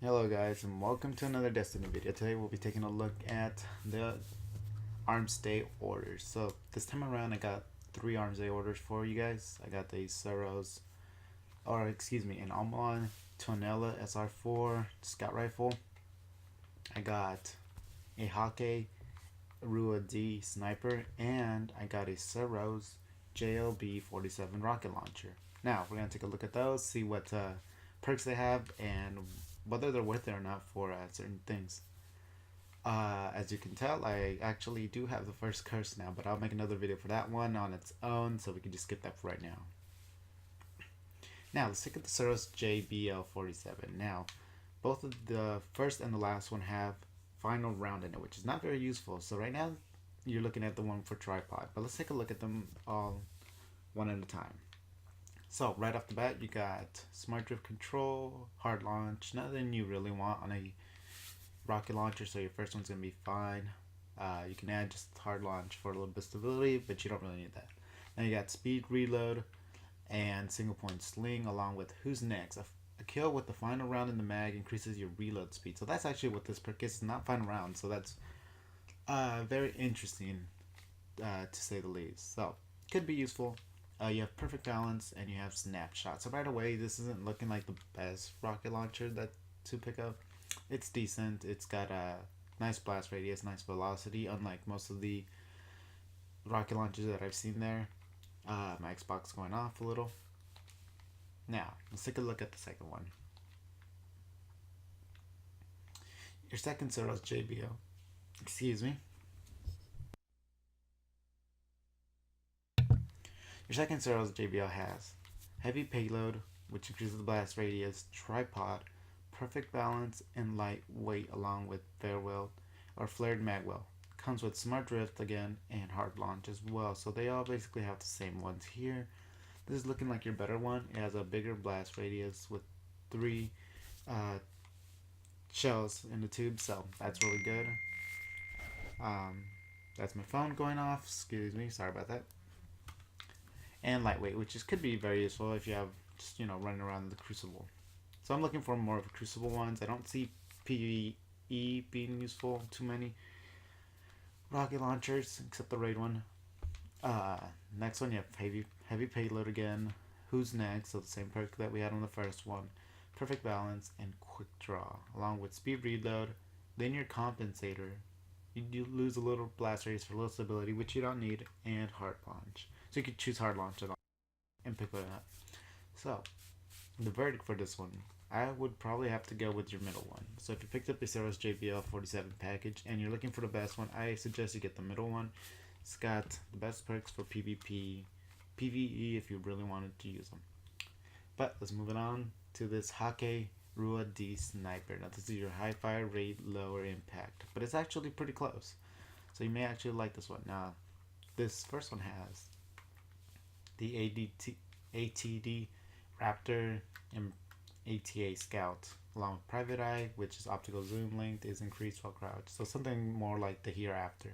Hello guys and welcome to another Destiny video. Today we'll be taking a look at the Armsday orders. So this time around I got 3 Armsday orders for you guys. I got the Soros, or excuse me, an Almon Tonella SR4 scout rifle. I got a Hake Rua D sniper, and I got a Soros JLB 47 rocket launcher. Now we're going to take a look at those, see what perks they have, and whether they're worth it or not for certain things. As you can tell, I actually do have the first curse now, but I'll make another video for that one on its own, so we can just skip that for right now. Now, let's take at the Soros JBL47. Now, both of the first and the last one have final round in it, which is not very useful. So right now, you're looking at the one for tripod, but let's take a look at them all one at a time. So right off the bat, you got smart drift control, hard launch, nothing you really want on a rocket launcher, so your first one's going to be fine. You can add just hard launch for a little bit of stability, but you don't really need that. Now you got speed reload and single point sling, along with who's next. A kill with the final round in the mag increases your reload speed. So that's actually what this perk is. It's not final round, so that's very interesting to say the least. So could be useful. You have perfect balance and you have snapshot. So right away, this isn't looking like the best rocket launcher to pick up. It's decent. It's got a nice blast radius, nice velocity, unlike most of the rocket launchers that I've seen there. My Xbox going off a little. Now, let's take a look at the second one. Your second Soros JBL. Excuse me. Your second Soros JBL has heavy payload, which increases the blast radius, tripod, perfect balance, and lightweight, along with farewell or flared magwell. Comes with smart drift again and hard launch as well. So they all basically have the same ones here. This is looking like your better one. It has a bigger blast radius with 3 shells in the tube, so that's really good. That's my phone going off. Excuse me, sorry about that. And lightweight, which could be very useful if you have just running around the Crucible. So I'm looking for more of a Crucible ones. I don't see PvE being useful too many rocket launchers except the raid one. Next one, you have heavy payload again. Who's next? So the same perk that we had on the first one. Perfect balance and quick draw, along with speed reload, linear compensator. You lose a little blast radius for a little stability, which you don't need, and hard launch. So you could choose hard launch and pick one up. So the verdict for this one, I would probably have to go with your middle one. So if you picked up the Soros JBL 47 package and you're looking for the best one, I suggest you get the middle one. It's got the best perks for PvP, PvE if you really wanted to use them. But let's move it on to this Hake Rua D sniper. Now this is your high fire rate, lower impact, but it's actually pretty close. So you may actually like this one. Now this first one has the ATD Raptor and ATA Scout, along with Private Eye, which is optical zoom length is increased while crouched. So something more like the Hereafter.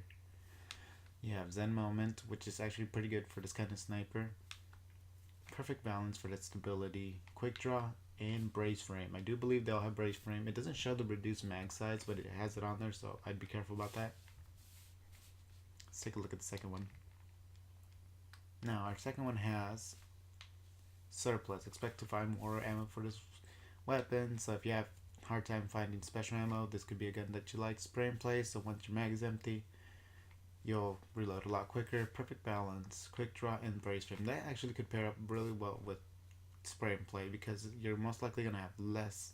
You have Zen Moment, which is actually pretty good for this kind of sniper. Perfect balance for that stability, quick draw, and brace frame. I do believe they'll have brace frame. It doesn't show the reduced mag size, but it has it on there, so I'd be careful about that. Let's take a look at the second one. Now, our second one has surplus. Expect to find more ammo for this weapon. So if you have a hard time finding special ammo, this could be a gun that you like. Spray and play, so once your mag is empty, you'll reload a lot quicker. Perfect balance, quick draw, and brace frame. That actually could pair up really well with spray and play, because you're most likely going to have less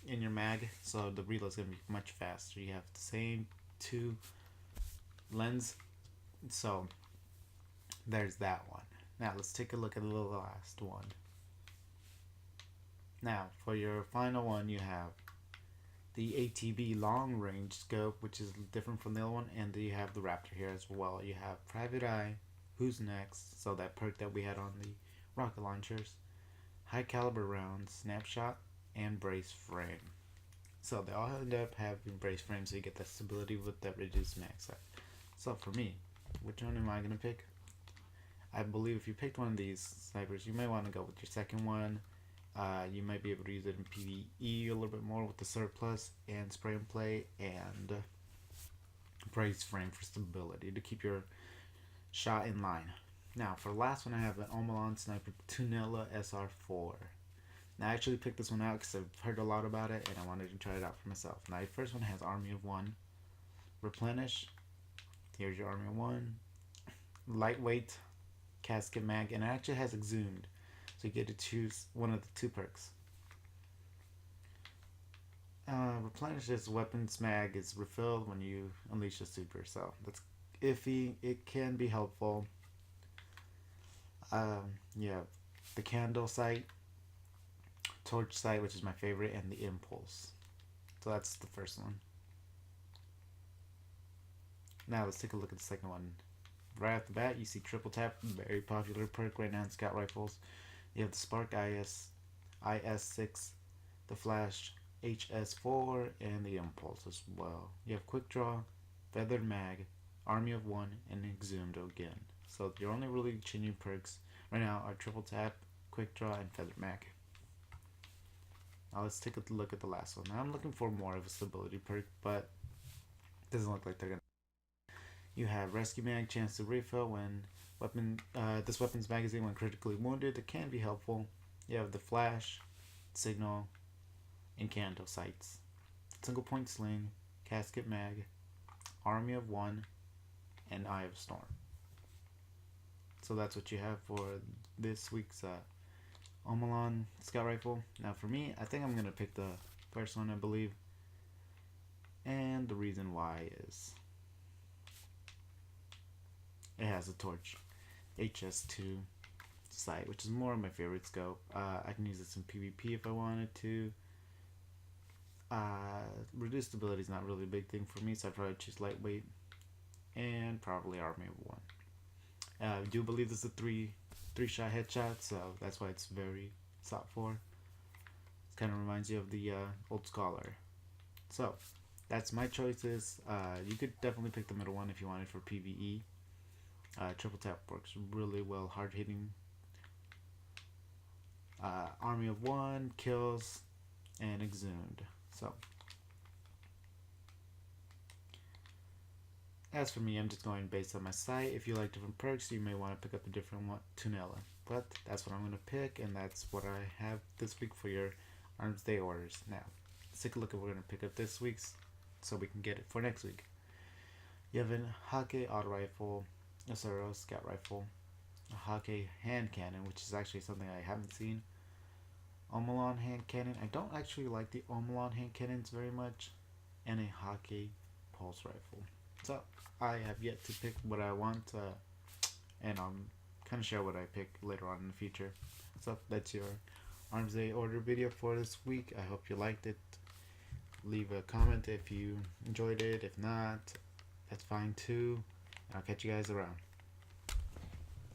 in your mag, so the reload is going to be much faster. You have the same 2 lens, so there's that one. Now let's take a look at the last one. Now for your final one, you have the ATB long range scope, which is different from the other one, and you have the Raptor here as well. You have Private Eye, Who's Next, so that perk that we had on the rocket launchers, high caliber rounds, snapshot, and brace frame. So they all end up having brace frame, so you get that stability with that reduced mag size. So for me, which one am I gonna pick? I believe if you picked one of these snipers, you may want to go with your second one You might be able to use it in PvE a little bit more with the surplus and spray and play and brace frame for stability to keep your shot in line. Now for the last one, I have an Omelon Sniper Tunella SR4. Now I actually picked this one out because I've heard a lot about it and I wanted to try it out for myself. Now the first one has Army of One, Replenish. Here's your Army of One, lightweight, casket mag, and it actually has Exhumed, so you get to choose one of the two perks. Replenish this weapons mag is refilled when you unleash a super, so that's iffy. It can be helpful. Yeah, the candle sight, torch sight, which is my favorite, and the impulse. So that's the first one. Now let's take a look at the second one. Right off the bat, you see triple tap, very popular perk right now in scout rifles. You have the Spark IS6, the Flash HS4, and the Impulse as well. You have Quick Draw, Feathered Mag, Army of One, and Exhumed again. So your only really changing perks right now are triple tap, Quick Draw, and Feathered Mag. Now let's take a look at the last one. Now I'm looking for more of a stability perk, but it doesn't look like they're gonna. You have Rescue Mag, chance to refill when this weapon's magazine when critically wounded. It can be helpful. You have the Flash, Signal, and Candle sights. Single point sling, casket mag, Army of One, and Eye of Storm. So that's what you have for this week's Omelon Scout Rifle. Now for me, I think I'm going to pick the first one, I believe. And the reason why is it has a torch HS2 sight, which is more of my favorite scope. I can use this in PvP if I wanted to. Reduced stability is not really a big thing for me, so I'd probably choose lightweight and probably Army of One. I do believe this is a three shot headshot, so that's why it's very sought for. It kind of reminds you of the old Scholar. So that's my choices. You could definitely pick the middle one if you wanted for PvE. Triple tap works really well, hard hitting. Army of One, kills, and Exhumed. So as for me, I'm just going based on my sight. If you like different perks, you may want to pick up a different one, Tunella. But that's what I'm going to pick, and that's what I have this week for your Armsday orders. Now, let's take a look at what we're going to pick up this week's so we can get it for next week. You have an Hake auto rifle, a Soro scout rifle, a Hake hand cannon, which is actually something I haven't seen. Omelon hand cannon. I don't actually like the Omelon hand cannons very much. And a Hake pulse rifle. So I have yet to pick what I want, and I'll kind of share what I pick later on in the future. So that's your Armsday order video for this week. I hope you liked it. Leave a comment if you enjoyed it. If not, that's fine too. I'll catch you guys around.